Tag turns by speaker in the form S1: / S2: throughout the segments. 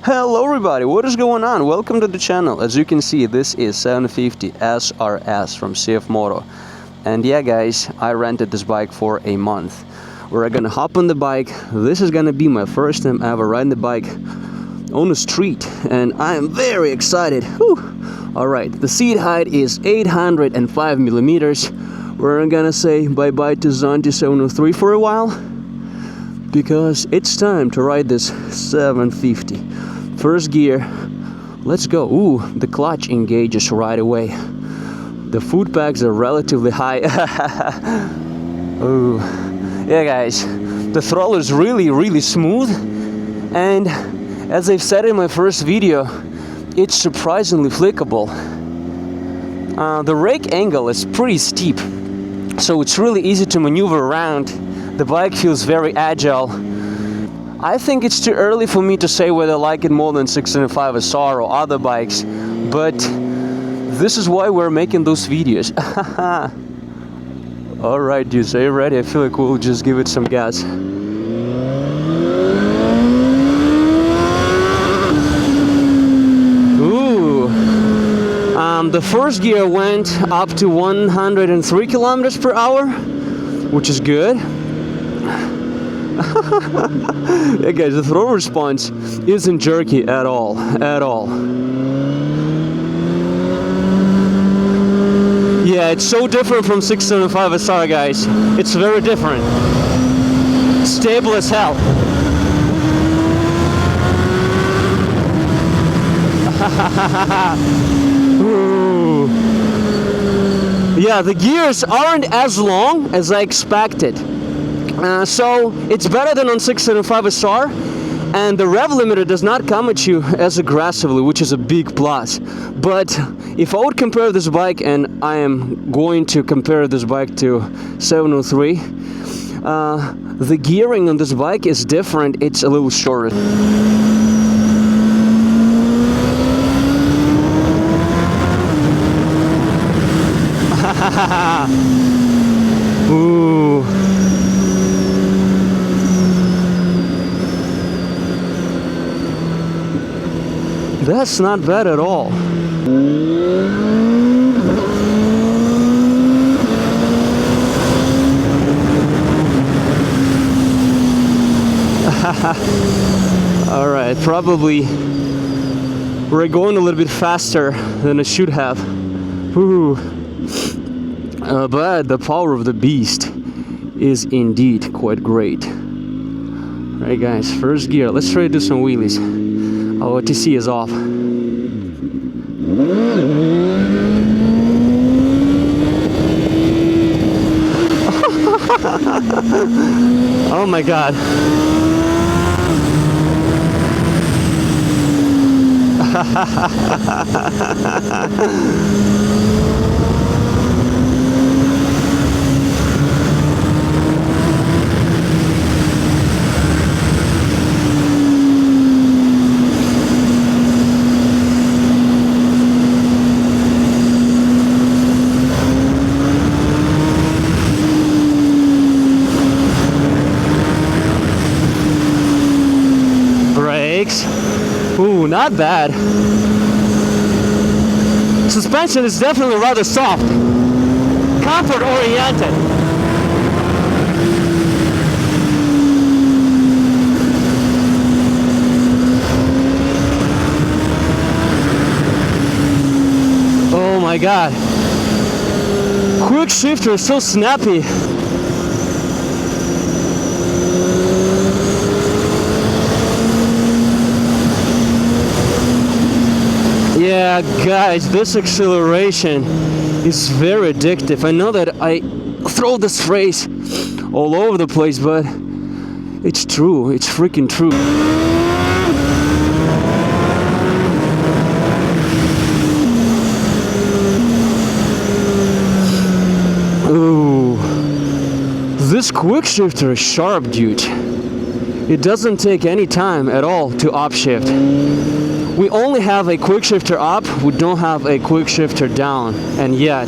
S1: Hello everybody, what is going on? Welcome to the channel. As you can see, this is 750SR-S from CFMOTO. And yeah guys, I rented this bike for a month. We're gonna hop on the bike. This is gonna be my first time ever riding the bike on the street, and I am very excited. Alright, the seat height is 805 millimeters. We're gonna say bye-bye to Zonti 703 for a while, because it's time to ride this 750. First gear, let's go. Ooh, the clutch engages right away. The foot pegs are relatively high. Ooh, yeah guys, the throttle is really smooth, and as I've said in my first video, it's surprisingly flickable. The rake angle is pretty steep, so it's really easy to maneuver around. The bike feels very agile. I think it's too early for me to say whether I like it more than 650SR or other bikes, but this is why we're making those videos. Alright dudes, are you ready? I feel like we'll just give it some gas. Ooh. The first gear went up to 103 kilometers per hour, which is good. Yeah guys, the throttle response isn't jerky at all. Yeah, it's so different from 675SR guys. It's very different. Stable as hell. Ooh. Yeah, the gears aren't as long as I expected. So it's better than on 675SR, and the rev limiter does not come at you as aggressively, which is a big plus. But if I would compare this bike, and I am going to compare this bike to 703, the gearing on this bike is different. It's a little shorter. Ooh. That's not bad at all. Alright, probably we're going a little bit faster than I should have. Ooh. But the power of the beast is indeed quite great. Alright guys, first gear. Let's try to do some wheelies. Oh, OTC is off. Oh my god. Ooh, not bad. Suspension is definitely rather soft. Comfort oriented. Oh my god. Quick shifter is so snappy. Yeah, guys, this acceleration is very addictive. I know that I throw this phrase all over the place, but it's true. It's freaking true. Ooh, this quick shifter is sharp, dude. It doesn't take any time at all to upshift. We only have a quick shifter up, we don't have a quick shifter down, and yet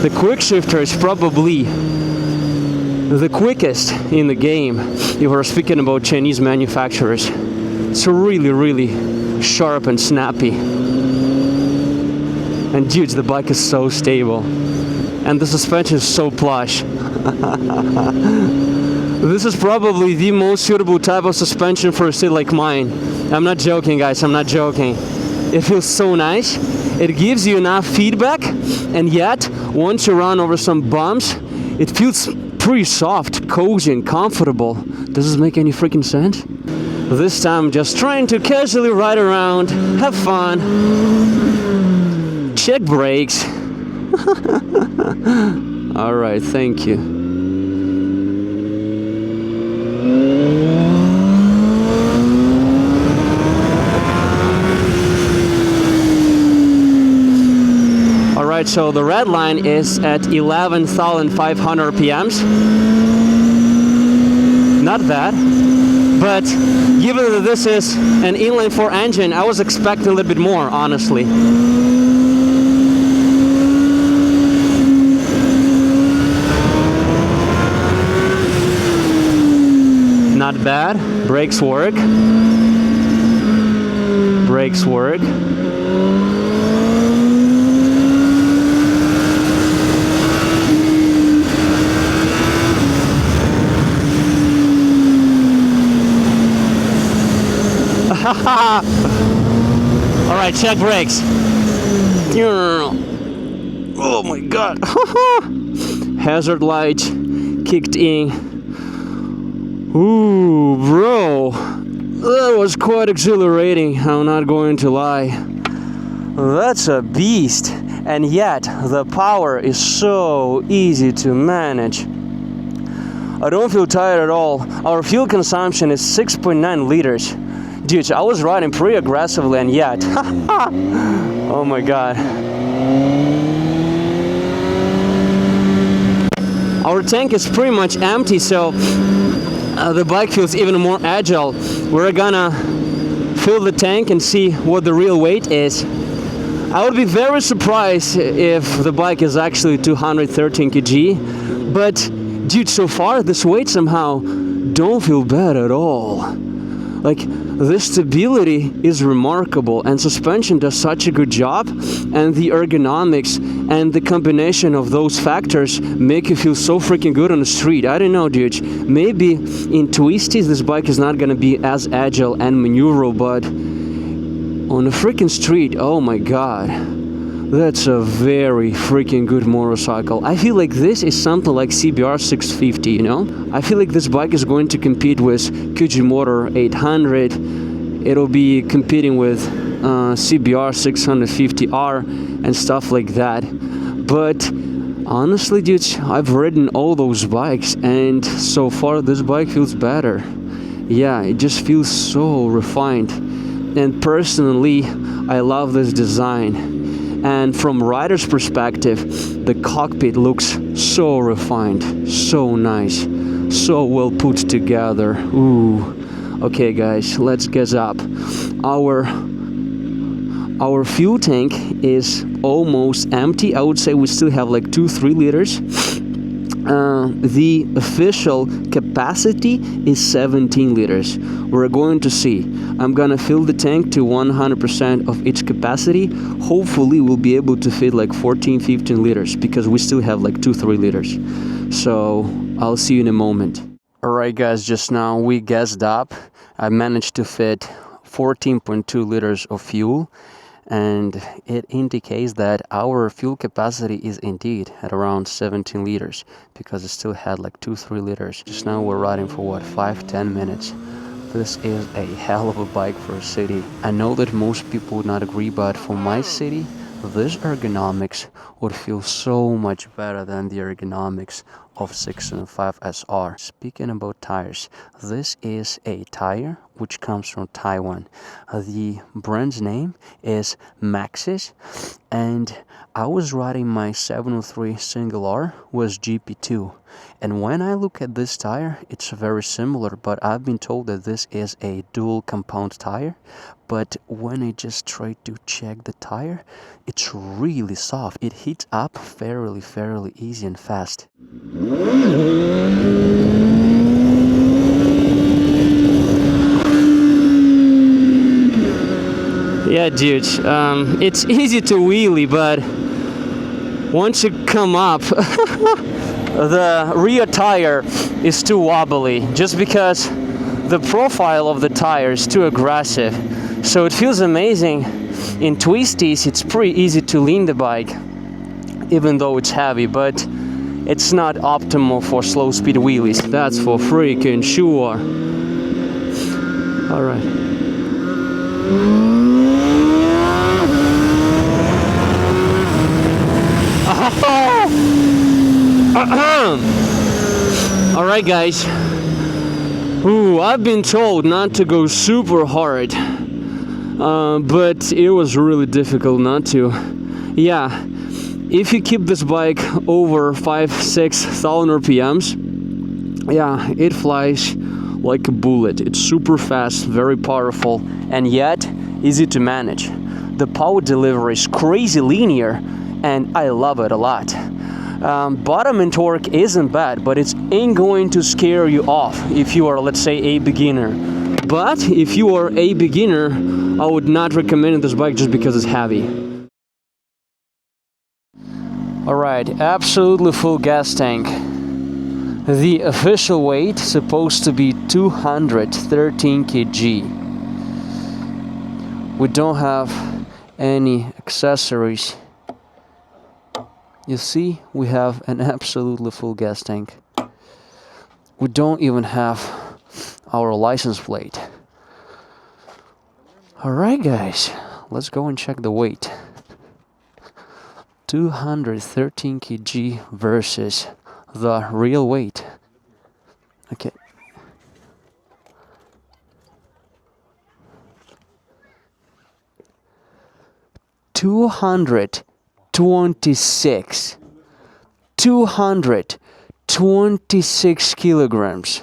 S1: the quick shifter is probably the quickest in the game if we're speaking about Chinese manufacturers. It's really, really sharp and snappy. And dude, the bike is so stable. And the suspension is so plush. This is probably the most suitable type of suspension for a city like mine. I'm not joking, guys, I'm not joking. It feels so nice. It gives you enough feedback, and yet, once you run over some bumps, it feels pretty soft, cozy, and comfortable. Does this make any freaking sense? This time, just trying to casually ride around, have fun, check brakes. Alright, thank you. Alright, so the red line is at 11,500 RPMs. Not bad. But given that this is an inline 4 engine, I was expecting a little bit more, honestly. Not bad. Brakes work. Brakes work. Alright, check brakes. Oh my god. Hazard light kicked in. Ooh, bro. That was quite exhilarating, I'm not going to lie. That's a beast. And yet, the power is so easy to manage. I don't feel tired at all. Our fuel consumption is 6.9 liters. Dude, I was riding pretty aggressively, and yet, oh my god. Our tank is pretty much empty, so the bike feels even more agile. We're gonna fill the tank and see what the real weight is. I would be very surprised if the bike is actually 213 kg, but dude, so far this weight somehow don't feel bad at all. Like, the stability is remarkable, and suspension does such a good job, and the ergonomics and the combination of those factors make you feel so freaking good on the street. I don't know, dude. Maybe in twisties this bike is not gonna be as agile and maneuverable, but on a freaking street, oh my god. That's a very freaking good motorcycle. I feel like this is something like CBR 650, you know? I feel like this bike is going to compete with Motor 800. It'll be competing with CBR 650R and stuff like that. But honestly, dude, I've ridden all those bikes, and so far this bike feels better. Yeah, it just feels so refined. And personally, I love this design. And from rider's perspective, the cockpit looks so refined, so nice, so well put together. Ooh. Okay guys, let's get up. Our fuel tank is almost empty. I would say we still have like 2-3 liters. The official capacity is 17 liters. We're going to see. I'm gonna fill the tank to 100% of its capacity. Hopefully we'll be able to fit like 14-15 liters, because we still have like 2-3 liters. So I'll see you in a moment. Alright guys, just now we gassed up. I managed to fit 14.2 liters of fuel, and it indicates that our fuel capacity is indeed at around 17 liters, because it still had like 2-3 liters. Just now we're riding for what, 5-10 minutes. This is a hell of a bike for a city. I know that most people would not agree, but for my city, this ergonomics would feel so much better than the ergonomics of 750SR. Speaking about tires, this is a tire which comes from Taiwan. The brand's name is Maxxis, and I was riding my 703 single R with GP2, and when I look at this tire, it's very similar, but I've been told that this is a dual compound tire. But when I just try to check the tire, it's really soft. It heats up fairly easy and fast. Yeah, dude, it's easy to wheelie, but once you come up, the rear tire is too wobbly, just because the profile of the tire is too aggressive. So it feels amazing. In twisties, it's pretty easy to lean the bike, even though it's heavy, but it's not optimal for slow speed wheelies. That's for freaking sure. All right. All right, guys. Ooh, I've been told not to go super hard, but it was really difficult not to. Yeah, if you keep this bike over 5,000-6,000 RPMs, yeah, it flies like a bullet. It's super fast, very powerful, and yet easy to manage. The power delivery is crazy linear, and I love it a lot. Bottom end torque isn't bad, but it ain't going to scare you off if you are, let's say, a beginner. But if you are a beginner, I would not recommend this bike just because it's heavy. Alright, absolutely full gas tank. The official weight is supposed to be 213 kg. We don't have any accessories. You see, we have an absolutely full gas tank. We don't even have our license plate. Alright, guys, let's go and check the weight. 213 kg versus the real weight. Okay. $226 kilograms,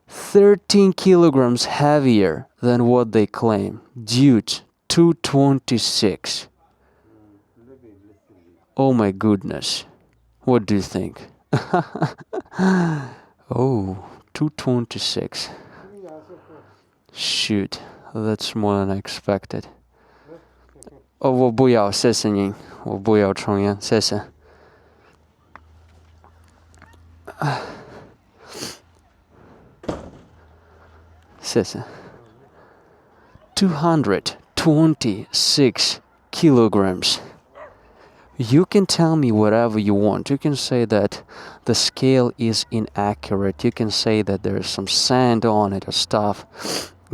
S1: 13 kilograms heavier than what they claim. Dude, 226. Oh my goodness. What do you think? Oh, 226. Shoot, that's more than I expected. 哦，我不要，谢谢您，我不要抽烟，谢谢。谢谢。226 kilograms. You can tell me whatever you want. You can say that the scale is inaccurate. You can say that there's some sand on it or stuff.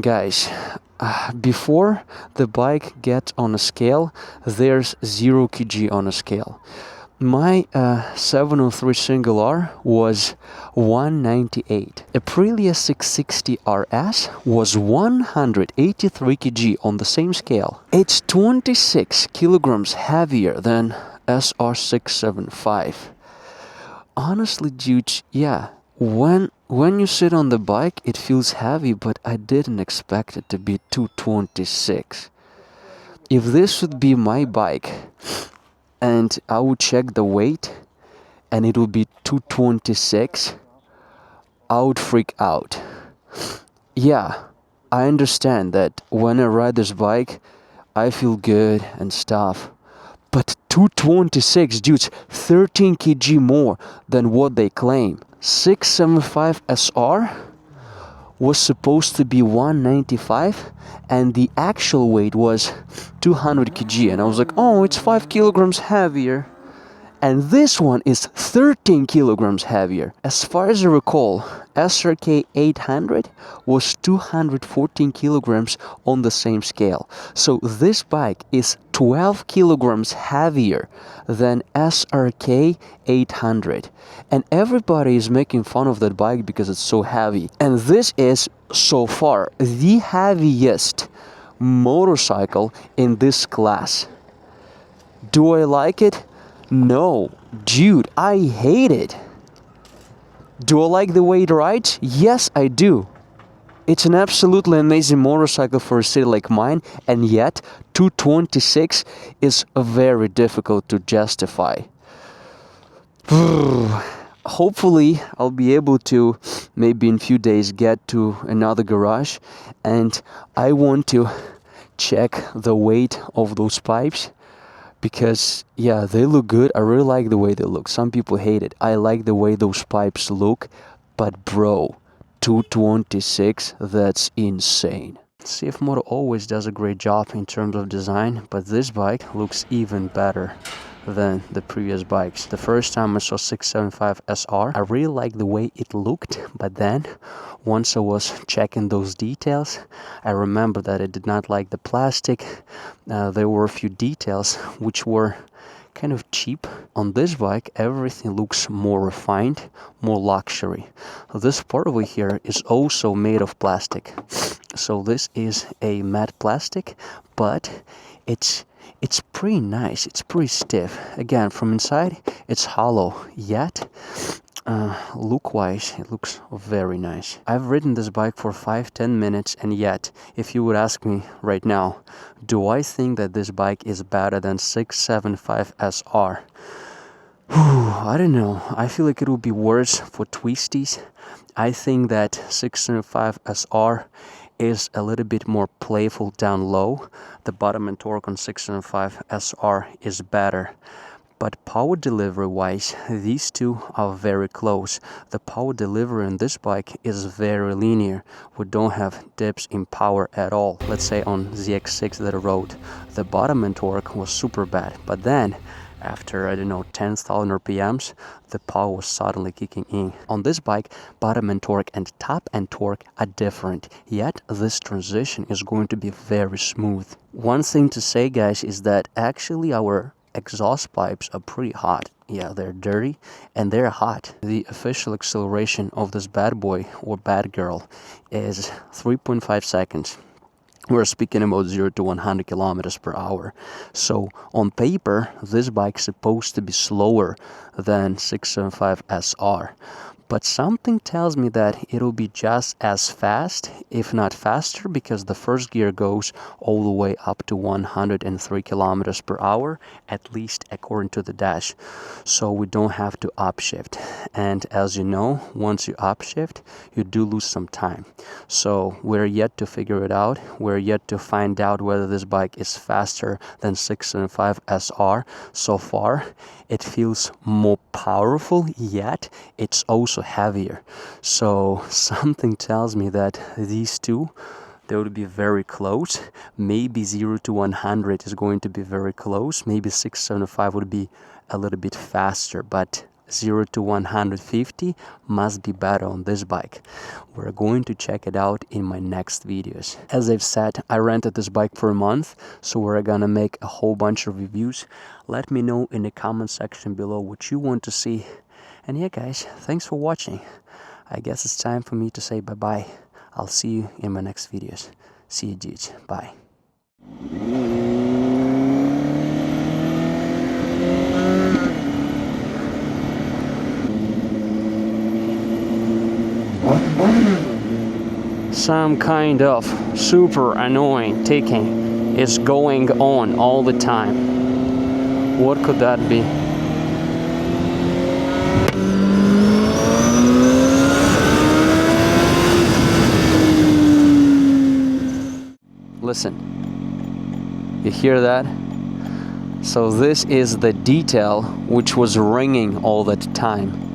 S1: Guys, before the bike gets on a scale, there's 0 kg on a scale. My 703 single R was 198. Aprilia 660RS was 183 kg on the same scale. It's 26 kilograms heavier than SR675. Honestly, dude, yeah, when you sit on the bike, it feels heavy, but I didn't expect it to be 226. If this would be my bike, and I would check the weight, and it would be 226, I would freak out. Yeah, I understand that when I ride this bike, I feel good and stuff. But 226, dudes, 13 kg more than what they claim. 675SR was supposed to be 195, and the actual weight was 200 kg. And I was like, oh, it's 5 kilograms heavier. And this one is 13 kilograms heavier. As far as I recall, SRK 800 was 214 kilograms on the same scale. So this bike is 12 kilograms heavier than SRK 800. And everybody is making fun of that bike because it's so heavy. And this is, so far, the heaviest motorcycle in this class. Do I like it? No, dude, I hate it. Do I like the way it rides? Yes, I do. It's an absolutely amazing motorcycle for a city like mine, and yet 226 is very difficult to justify. Hopefully, I'll be able to, maybe in a few days, get to another garage, and I want to check the weight of those pipes, because yeah, they look good. I really like the way they look. Some people hate it. I like the way those pipes look, but bro, 226, that's insane. CFMOTO always does a great job in terms of design, but this bike looks even better than the previous bikes. The first time I saw 675SR, I really liked the way it looked, but then once I was checking those details, I remember that I did not like the plastic. There were a few details which were kind of cheap. On this bike, everything looks more refined, more luxury. This part over here is also made of plastic. So this is a matte plastic, but it's pretty nice. It's pretty stiff. Again, from inside, it's hollow, yet look-wise, it looks very nice. I've ridden this bike for 5-10 minutes, and yet, if you would ask me right now, do I think that this bike is better than 675SR? I don't know. I feel like it will be worse for twisties. I think that 675SR is a little bit more playful down low. The bottom end torque on 675SR is better. But power delivery wise, these two are very close. The power delivery on this bike is very linear. We don't have dips in power at all. Let's say on ZX6 that I rode, the bottom end torque was super bad. But then, after, I don't know, 10,000 RPMs, the power was suddenly kicking in. On this bike, bottom end torque and top end torque are different, yet this transition is going to be very smooth. One thing to say, guys, is that actually our exhaust pipes are pretty hot. Yeah, they're dirty and they're hot. The official acceleration of this bad boy or bad girl is 3.5 seconds. We're speaking about 0 to 100 kilometers per hour. So on paper, this bike's supposed to be slower than 675SR. But something tells me that it'll be just as fast, if not faster, because the first gear goes all the way up to 103 kilometers per hour, at least according to the dash. So we don't have to upshift. And as you know, once you upshift, you do lose some time. So we're yet to figure it out. We're yet to find out whether this bike is faster than 675SR. So far, it feels more powerful, yet it's also heavier. So something tells me that these two, they would be very close. Maybe 0 to 100 is going to be very close. Maybe 675 would be a little bit faster, but 0 to 150 must be better on this bike. We're going to check it out in my next videos. As I've said, I rented this bike for a month, so we're gonna make a whole bunch of reviews. Let me know in the comment section below what you want to see. And yeah, guys, thanks for watching. I guess it's time for me to say bye-bye. I'll see you in my next videos. See you, dudes. Bye. Some kind of super annoying ticking is going on all the time. What could that be? Listen, you hear that? So this is the detail which was ringing all that time.